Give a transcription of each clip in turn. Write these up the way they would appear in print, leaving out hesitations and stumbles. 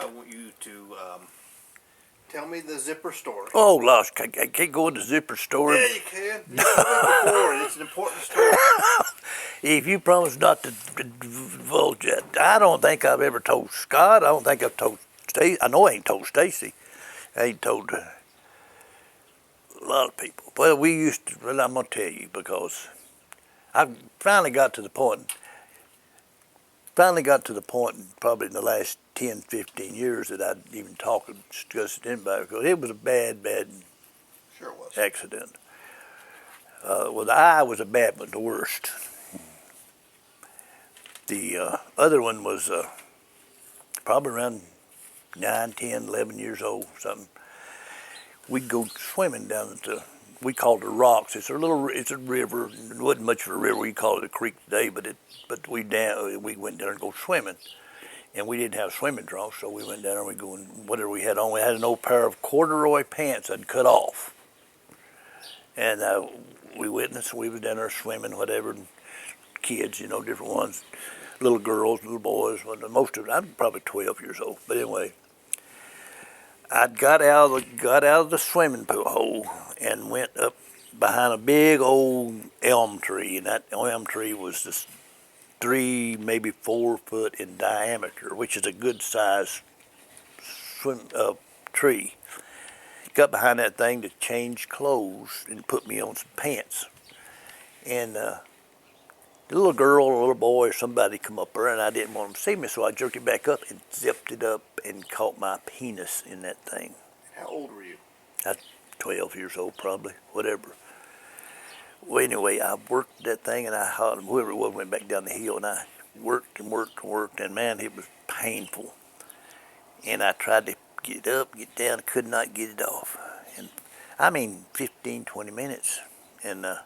I want you to tell me the zipper story. Oh, lost. I can't go into zipper story. Yeah, you can. You told me before, and it's an important story. If you promise not to divulge it, I don't think I've ever told Scott. I don't think I've told Stacy. I know I ain't told Stacy. I ain't told a lot of people. Well, we used to. Well, I'm gonna tell you because I finally got to the point. Finally got to the point, probably in the last 10, 15 years, that I'd even talk and discuss it with anybody because it was a bad, bad Sure was. accident. Well, the eye was a bad one, the worst. The other one was probably around 9, 10, 11 years old, something. We'd go swimming down at the, we called it the rocks. It's a river. It wasn't much of a river. We call it a creek today, but we went down and go swimming. And we didn't have swimming trunks, so we went down there and we go and whatever we had on. We had an old pair of corduroy pants I'd cut off. And we went and we was down there swimming, whatever, and kids, different ones, little girls, little boys. Most of them, I'm probably 12 years old. But anyway, I got out of the swimming pool hole and went up behind a big old elm tree, and that elm tree was just 3, maybe 4 foot in diameter, which is a good size tree. Got behind that thing to change clothes and put me on some pants. And the little girl or little boy or somebody come up there, and I didn't want them to see me, so I jerked it back up and zipped it up and caught my penis in that thing. How old were you? I was 12 years old, probably, whatever. Well, anyway, I worked that thing, and whoever it was went back down the hill, and I worked and worked and worked, and man, it was painful. And I tried to get up, get down, could not get it off. And 15, 20 minutes. And I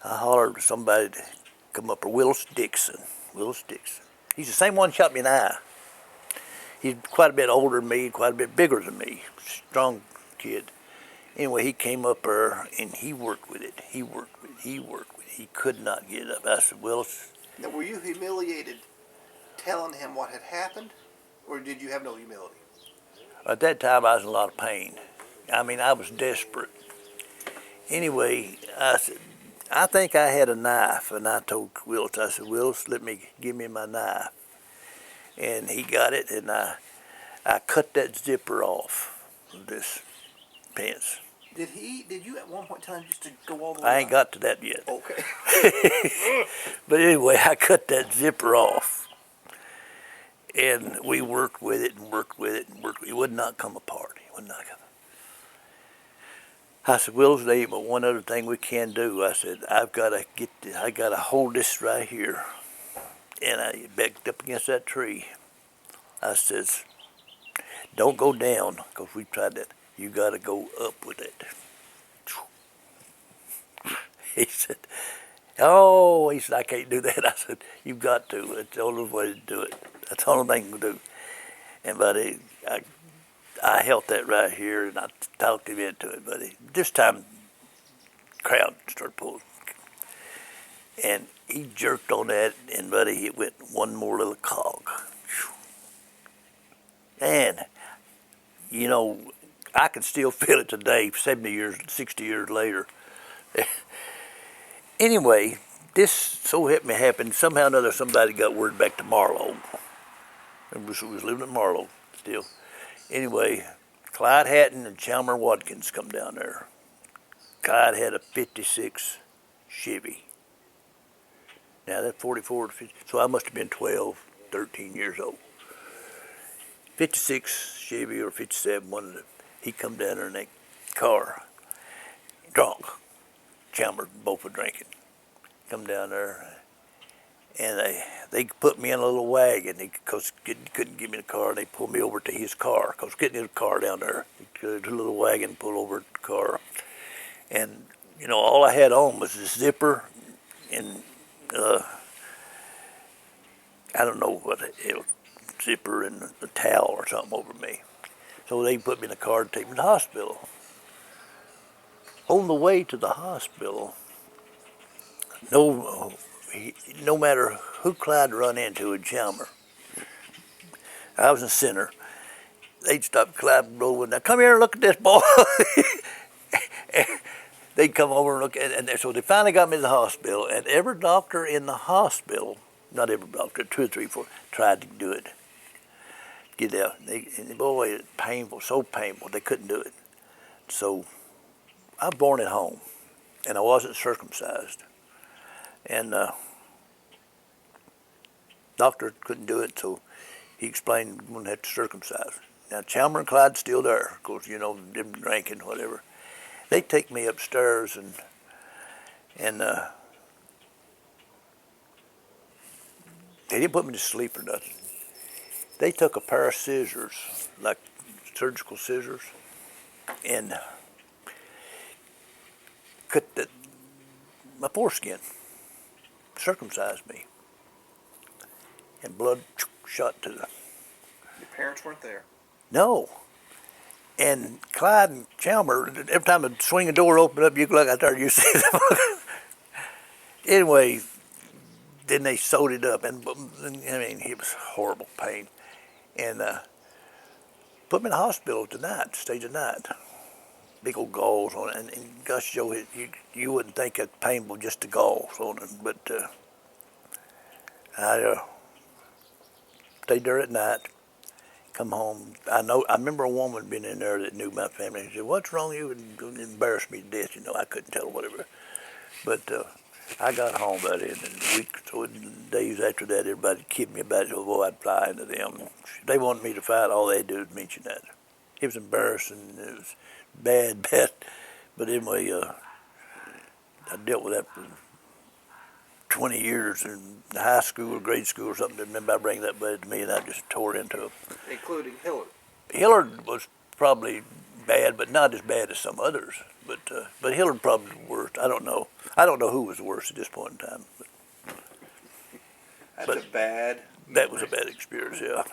hollered to somebody to come up, Willis Dixon. He's the same one who shot me in the eye. He's quite a bit older than me, quite a bit bigger than me, strong kid. Anyway, he came up there and he worked with it. He could not get it up. I said, Willis. Now, were you humiliated telling him what had happened, or did you have no humility? At that time, I was in a lot of pain. I was desperate. Anyway, I said, I think I had a knife, and I told Willis, I said, Willis, give me my knife. And he got it, and I cut that zipper off of this pants. Did you at one point in time just to go all the way I ain't got to that yet. Okay. But anyway, I cut that zipper off. And we worked with it and worked with it and worked. It would not come apart. It would not come. I said, Willis, there ain't but one other thing we can do. I said, I gotta hold this right here. And I backed up against that tree. I says, don't go down, because we tried that. You gotta go up with it. He said, I can't do that. I said, you've got to. It's the only way to do it. That's the only thing you can do. And buddy, I held that right here, and I talked him into it, buddy. This time, the crowd started pulling. And he jerked on that, and buddy, it went one more little cog. And, I can still feel it today, 70 years, 60 years later. Anyway, this so happened. Somehow or another, somebody got word back to Marlow. It was living in Marlow still. Anyway, Clyde Hatton and Chalmer Watkins come down there. Clyde had a 56 Chevy. Now that 44 to 50, so I must have been 12, 13 years old. 56 Chevy or 57, one of them. He come down there in that car, drunk. Chalmers both were drinking. Come down there, and they put me in a little wagon because he couldn't give me the car. They pulled me over to his car because getting in the car down there, a little wagon pulled over the car, and all I had on was this zipper and I don't know what zipper and a towel or something over me. So they put me in the car to take me to the hospital. On the way to the hospital, no matter who Clyde run into in Chalmer, I was in the center. they'd stop Clyde over. Now come here and look at this boy. They'd come over and look at it, and so they finally got me to the hospital. And every doctor in the hospital, not every doctor, 2 or 3, 4, tried to do it. Get out. And boy, it was painful, so painful. They couldn't do it. So I was born at home, and I wasn't circumcised. And doctor couldn't do it, so he explained we wouldn't have to circumcise. Now Chalmer and Clyde's still there, of course, you know, them drinking, whatever. They take me upstairs and they didn't put me to sleep or nothing. They took a pair of scissors, like surgical scissors, and cut my foreskin, circumcised me, and blood shot to the. Your parents weren't there. No. And Clyde and Chalmer, every time I'd swing a door open up, you could look out there, you see them. Anyway, then they sewed it up, and I mean, it was horrible pain. And put me in the hospital tonight, stayed the night. Big old galls on it, and gosh, Joe, you wouldn't think it painful just the galls on it, but I stayed there at night. Come home. I remember a woman being in there that knew my family. She said, "What's wrong? You would embarrass me to death." You know, I couldn't tell her whatever. But I got home about it, and a week or so, days after that, everybody kidded me about it. Oh, boy, I'd fly into them. They wanted me to fight. All they did was mention that. It was embarrassing. It was bad. But anyway, I dealt with that for 20 years in high school or grade school or something. Didn't remember I bring that bad to me, and I just tore into it. Including Hillard. Hillard was probably bad, but not as bad as some others. But Hillard probably was worst. I don't know. I don't know who was worse at this point in time. That's a bad. That was a bad experience, yeah.